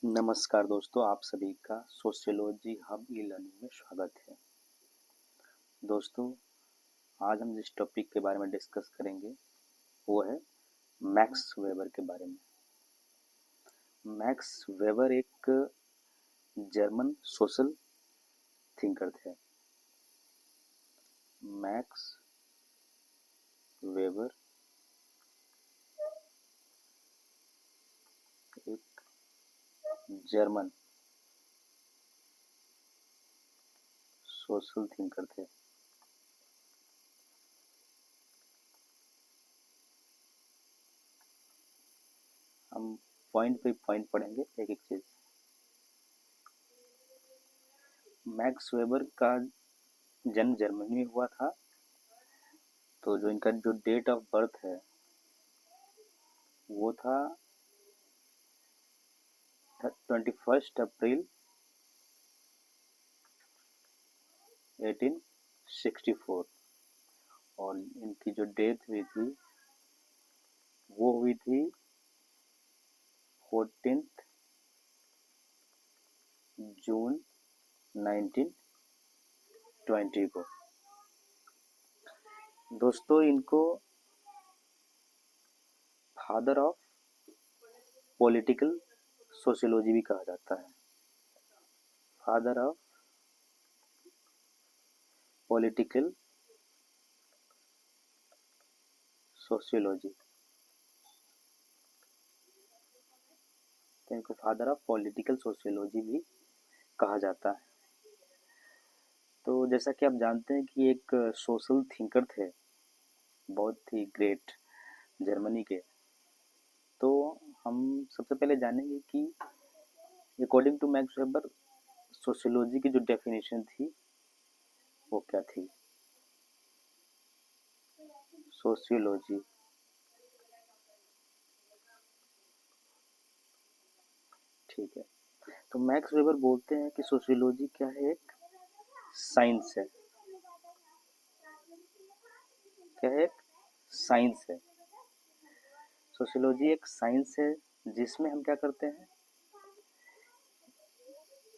नमस्कार दोस्तों, आप सभी का सोशियोलॉजी हब ई लर्निंग में स्वागत है। दोस्तों, आज हम जिस टॉपिक के बारे में डिस्कस करेंगे वो है मैक्स वेबर के बारे में। मैक्स वेबर एक जर्मन सोशल थिंकर थे। मैक्स वेबर एक जर्मन सोशल थिंकर थे। हम पॉइंट पे पॉइंट पढ़ेंगे एक एक चीज। मैक्स वेबर का जन्म जर्मनी में हुआ था। तो जो इनका जो डेट ऑफ बर्थ है वो था 21 अप्रैल 1864 और इनकी जो डेथ हुई थी वो हुई थी 14 जून 1920 को। दोस्तों, इनको फादर ऑफ पॉलिटिकल सोशियोलॉजी भी कहा जाता है। फादर ऑफ पॉलिटिकल सोशियोलॉजी, तो इनको फादर ऑफ पॉलिटिकल सोशियोलॉजी भी कहा जाता है। तो जैसा कि आप जानते हैं कि एक सोशल थिंकर थे, बहुत ही ग्रेट, जर्मनी के। तो हम सबसे पहले जानेंगे कि according to Max Weber sociology की जो डेफिनेशन थी वो क्या थी। सोशियोलॉजी, ठीक है। तो मैक्स वेबर बोलते हैं कि सोशियोलॉजी क्या है, एक साइंस है। क्या है? एक साइंस है। सोशियोलॉजी एक साइंस है जिसमें हम क्या करते हैं,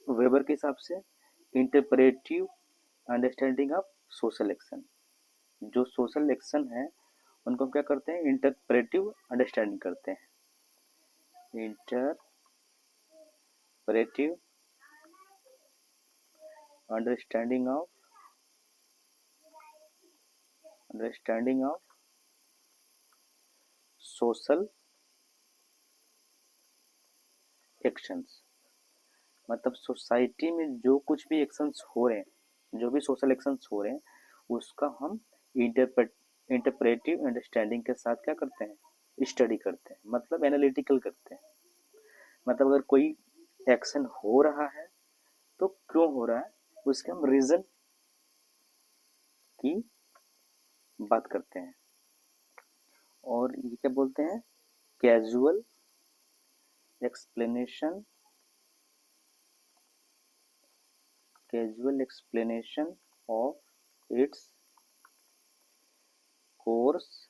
वेबर के हिसाब से interpretive understanding of social action. जो सोशल एक्शन है उनको हम क्या करते हैं, इंटरप्रेटिव अंडरस्टैंडिंग करते हैं। Interpretive understanding of social actions. मतलब सोसाइटी में जो कुछ भी एक्शंस हो रहे हैं, जो भी सोशल एक्शंस हो रहे हैं, उसका हम इंटरप्रेटिव अंडरस्टैंडिंग के साथ क्या करते हैं, स्टडी करते हैं, मतलब एनालिटिकल करते हैं। मतलब अगर कोई एक्शन हो रहा है तो क्यों हो रहा है, उसके हम रीजन की बात करते हैं। और ये क्या बोलते हैं, casual explanation, of its course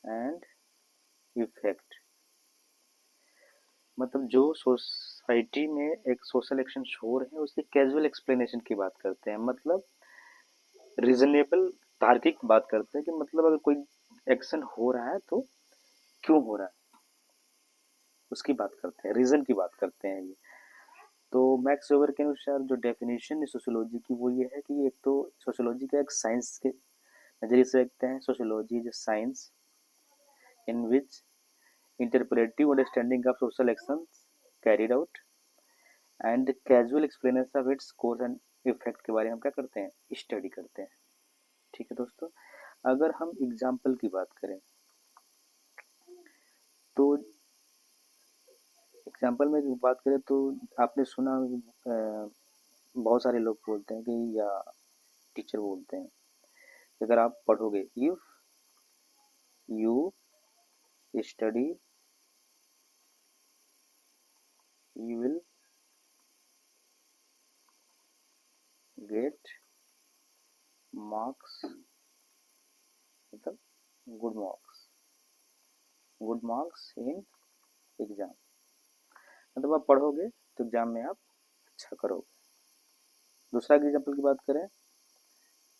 and effect. मतलब जो सोसाइटी में एक सोशल एक्शन हो रहे हैं उसकी कैजुअल एक्सप्लेनेशन की बात करते हैं। मतलब रीजनेबल, तार्किक बात करते हैं कि मतलब अगर कोई एक्शन हो रहा है तो क्यों हो रहा है, उसकी बात करते हैं, रीजन की बात करते हैं ये। तो मैक्स वेबर के अनुसार जो डेफिनेशन है सोशियोलॉजी की वो ये है कि एक तो सोशियोलॉजी का एक साइंस के नजरिए से देखते हैं। Sociology is science in which interpretive understanding of social action carried out and casual explanation of its course and effect के बारे में हम क्या करते हैं, स्टडी करते हैं। ठीक है दोस्तों, अगर हम एग्जाम्पल की बात करें तो एग्जाम्पल में बात करें तो आपने सुना, बहुत सारे लोग बोलते हैं कि, या टीचर बोलते हैं कि अगर आप पढ़ोगे, if you study you will get marks, मतलब गुड मार्क्स इन एग्जाम। मतलब आप पढ़ोगे तो एग्जाम में आप अच्छा करोगे। दूसरा एग्जाम्पल की बात करें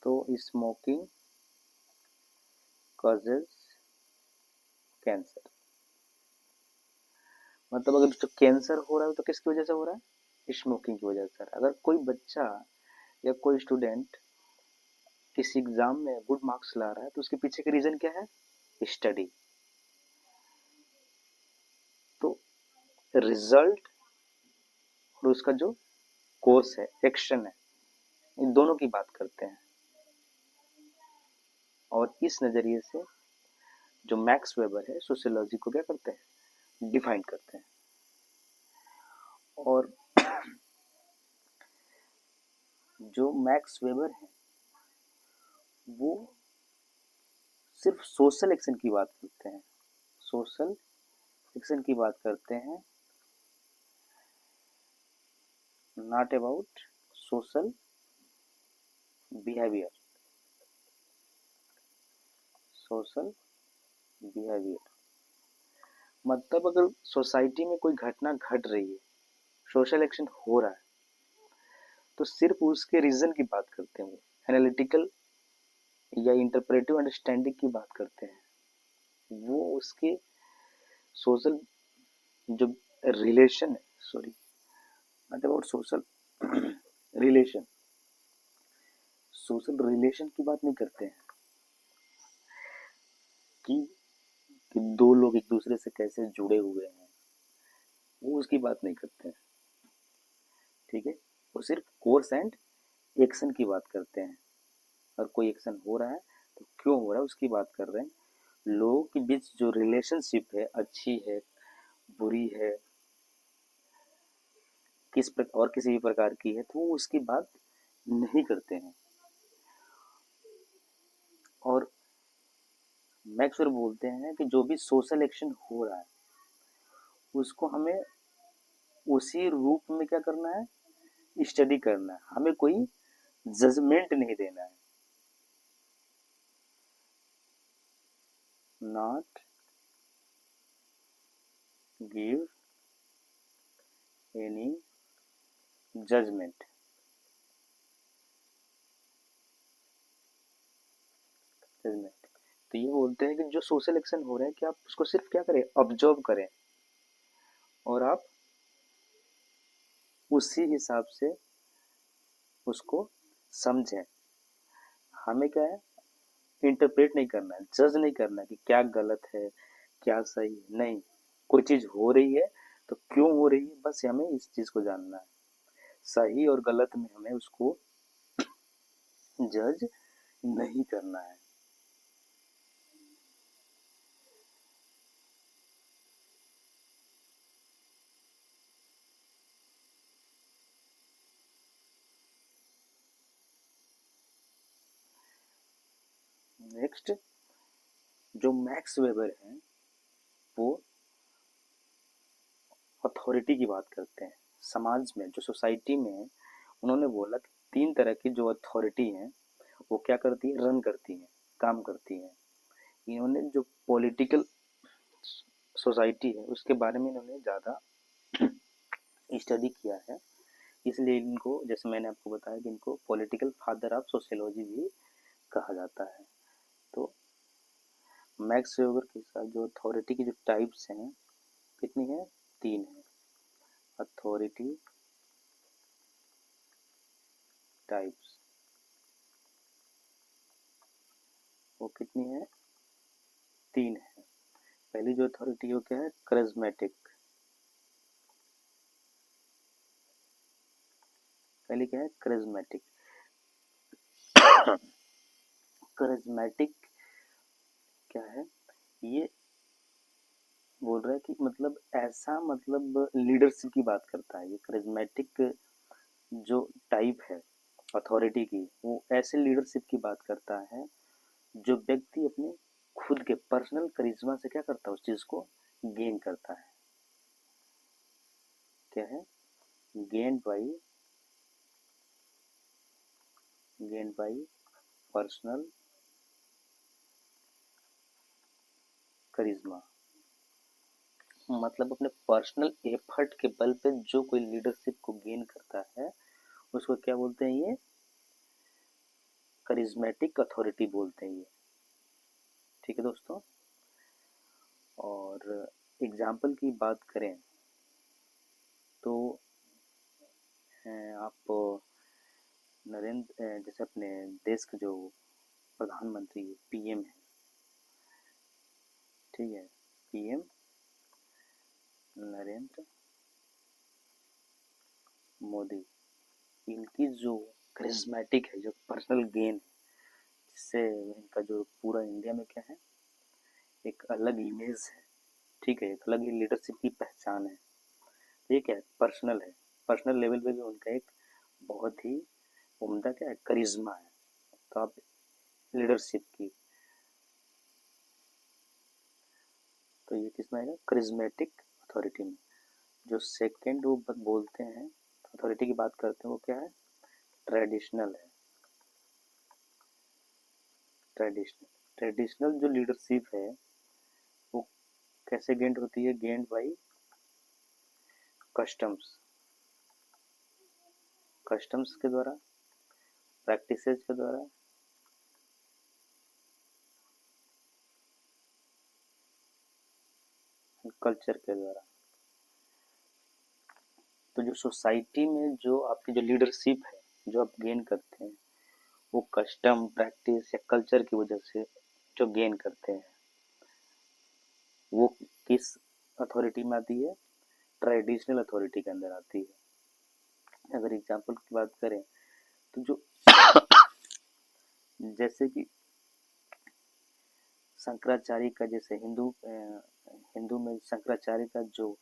तो स्मोकिंग कॉजेज कैंसर। मतलब अगर जो कैंसर हो रहा है तो किसकी वजह से हो रहा है? स्मोकिंग की वजह से। अगर कोई बच्चा या कोई स्टूडेंट किसी एग्जाम में गुड मार्क्स ला रहा है तो उसके पीछे का रीजन क्या है? स्टडी। तो रिजल्ट और उसका जो कोर्स है, एक्शन है, इन दोनों की बात करते हैं। और इस नजरिए से जो मैक्स वेबर है सोशियोलॉजी को क्या करते हैं? डिफाइन करते हैं। और जो मैक्स वेबर है वो सिर्फ सोशल एक्शन की बात करते हैं, सोशल एक्शन की बात करते हैं, not about social behaviour. Social behaviour मतलब अगर सोसाइटी में कोई घटना घट रही है, सोशल एक्शन हो रहा है, तो सिर्फ उसके रीजन की बात करते हैं, वो एनालिटिकल या इंटरप्रेटिव अंडरस्टैंडिंग की बात करते हैं। वो उसके सोशल जो रिलेशन है, sorry not about social relation, social relation की बात नहीं करते हैं कि दो लोग एक दूसरे से कैसे जुड़े हुए हैं, वो उसकी बात नहीं करते हैं। ठीक है, वो सिर्फ कोर्स एंड एक्शन की बात करते हैं। और कोई एक्शन हो रहा है तो क्यों हो रहा है उसकी बात कर रहे हैं। लोगों के बीच जो रिलेशनशिप है, अच्छी है, बुरी है, किस प्रकार और किसी भी प्रकार की है, तो वो उसकी बात नहीं करते हैं। और मैक्सवेल बोलते हैं कि जो भी सोशल एक्शन हो रहा है उसको हमें उसी रूप में क्या करना है? स्टडी करना है। हमें कोई जजमेंट नहीं देना है। Not give any judgement. Judgement तो ये बोलते हैं कि जो सोशल एक्शन हो रहा है कि आप उसको सिर्फ क्या करें? ऑब्जर्व करें और आप उसी हिसाब से उसको समझें। हमें क्या है? इंटरप्रेट नहीं करना है, जज नहीं करना है कि क्या गलत है क्या सही है, नहीं। कोई चीज हो रही है तो क्यों हो रही है, बस हमें इस चीज को जानना है। सही और गलत में हमें उसको जज नहीं करना है। नेक्स्ट जो मैक्स वेबर है वो अथॉरिटी की बात करते हैं। समाज में जो सोसाइटी में है, उन्होंने बोला कि तीन तरह की जो अथॉरिटी है वो क्या करती है? रन करती है, काम करती है। इन्होंने जो पॉलिटिकल सोसाइटी है उसके बारे में इन्होंने ज़्यादा स्टडी किया है, इसलिए इनको, जैसे मैंने आपको बताया कि इनको पॉलिटिकल फादर ऑफ सोशियोलॉजी भी कहा जाता है। तो मैक्स वेबर के साथ जो अथॉरिटी की जो टाइप्स हैं कितनी है? तीन है। अथॉरिटी टाइप्स वो कितनी है? तीन है। पहली जो अथॉरिटी वो क्या है? करिज्मेटिक। पहली क्या है? करिज्मेटिक। करिज्मेटिक क्या है? ये बोल रहा है कि मतलब ऐसा, मतलब लीडरशिप की बात करता है। ये करिज्मेटिक जो टाइप है अथॉरिटी की, वो ऐसे लीडरशिप की बात करता है जो व्यक्ति अपने खुद के पर्सनल करिश्मा से क्या करता है? उस चीज को गेन करता है। क्या है? Gain by, gain by personal करिश्मा। मतलब अपने पर्सनल एफर्ट के बल पे जो कोई लीडरशिप को गेन करता है उसको क्या बोलते हैं, ये करिज्मेटिक अथॉरिटी बोलते हैं ये। ठीक है दोस्तों, और एग्जाम्पल की बात करें तो आप नरेंद्र जैसे अपने देश के जो प्रधानमंत्री पीएम है, ठीक है, पीएम नरेंद्र मोदी, इनकी जो करिज्मेटिक है, जो पर्सनल गेन है, जिससे इनका जो पूरा इंडिया में क्या है, एक अलग इमेज है, ठीक है, एक अलग ही लीडरशिप की पहचान है। ठीक है, पर्सनल है, पर्सनल लेवल पे भी उनका एक बहुत ही उम्दा क्या है, करिश्मा है। तो आप लीडरशिप की, तो ये किसमें आएगा, करिज्मेटिक अथॉरिटी में। जो सेकंड वो बोलते हैं, अथॉरिटी की बात करते हैं, वो क्या है, ट्रेडिशनल है। ट्रेडिशनल, ट्रेडिशनल जो लीडरशिप है वो कैसे गेंड होती है, गेंड बाई कस्टम्स, कस्टम्स के द्वारा, प्रैक्टिसेस के द्वारा, कल्चर के द्वारा। तो जो सोसाइटी में जो आपकी जो लीडरशिप है, जो आप गेन करते हैं, वो कस्टम, प्रैक्टिस या कल्चर की वजह से जो गेन करते हैं, वो किस अथॉरिटी में आती है, ट्रेडिशनल अथॉरिटी के अंदर आती है। अगर एग्जाम्पल की बात करें तो जो जैसे कि शंकराचार्य का, जैसे हिंदू में शंकराचार्य का जो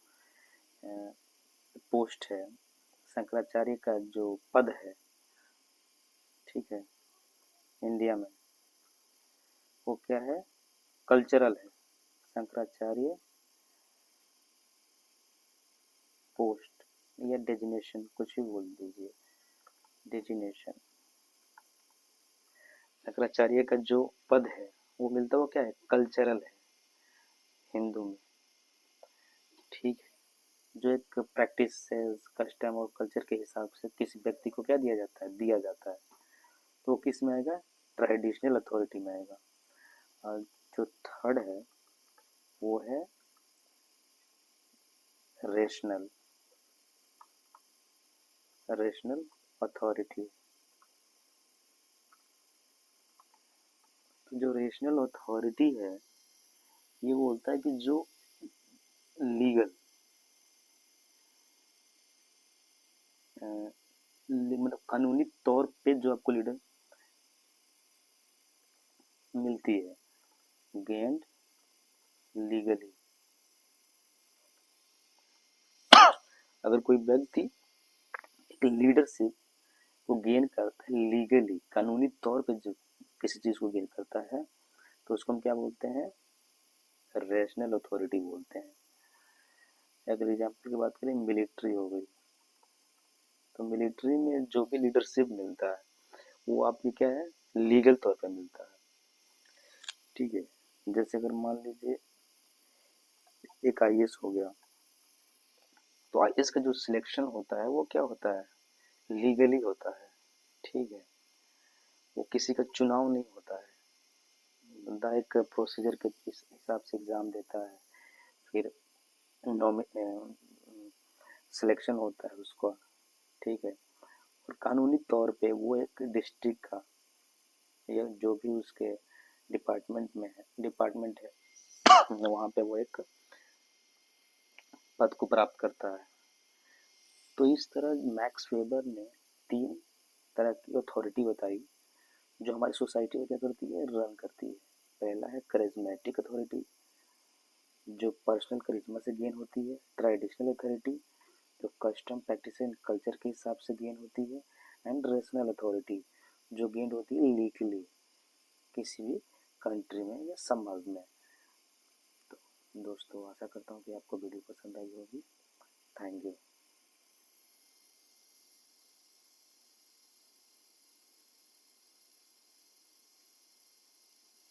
पोस्ट है, शंकराचार्य का जो पद है, ठीक है, इंडिया में, वो क्या है, कल्चरल है। शंकराचार्य पोस्ट या डेजिनेशन, कुछ भी बोल दीजिए, डेजिनेशन, शंकराचार्य का जो पद है वो मिलता, वो क्या है, कल्चरल है हिंदू में। ठीक है, जो एक प्रैक्टिस है, कस्टम और कल्चर के हिसाब से किसी व्यक्ति को क्या दिया जाता है, दिया जाता है, तो किस में आएगा, ट्रेडिशनल अथॉरिटी में आएगा। और जो थर्ड है वो है रेशनल, रेशनल अथॉरिटी। तो जो रेशनल अथॉरिटी है ये बोलता है कि जो लीगल, मतलब कानूनी तौर पे जो आपको लीडर मिलती है, गेंड लीगली। अगर कोई व्यक्ति एक लीडरशिप को गेन करता है लीगली, कानूनी तौर पे जो किसी चीज को गेन करता है, तो उसको हम क्या बोलते हैं, रेशनल अथॉरिटी बोलते हैं। अगर एग्जाम्पल की बात करें, मिलिट्री हो गई, तो मिलिट्री में जो भी लीडरशिप मिलता है वो आपकी क्या है, लीगल तौर पे मिलता है। ठीक है, जैसे अगर मान लीजिए एक आईएएस हो गया, तो आईएएस का जो सिलेक्शन होता है वो क्या होता है, लीगली होता है। ठीक है, वो किसी का चुनाव नहीं होता है, बंदा एक प्रोसीजर के हिसाब से एग्जाम देता है, फिर सिलेक्शन होता है उसका। ठीक है, और कानूनी तौर पे वो एक डिस्ट्रिक्ट का या जो भी उसके डिपार्टमेंट है वहाँ पे वो एक पद को प्राप्त करता है। तो इस तरह मैक्स वेबर ने तीन तरह की अथॉरिटी बताई जो हमारी सोसाइटी में क्या करती है, रन करती है। पहला है करिज्मेटिक अथॉरिटी, जो पर्सनल करिश्मा से गेन होती है। ट्रेडिशनल अथॉरिटी, जो कस्टम, प्रैक्टिस एंड कल्चर के हिसाब से गेन होती है। एंड रेशनल अथॉरिटी, जो गेन होती है लीगली किसी भी कंट्री में या समाज में। तो दोस्तों आशा करता हूँ कि आपको वीडियो पसंद आई होगी। Thank you.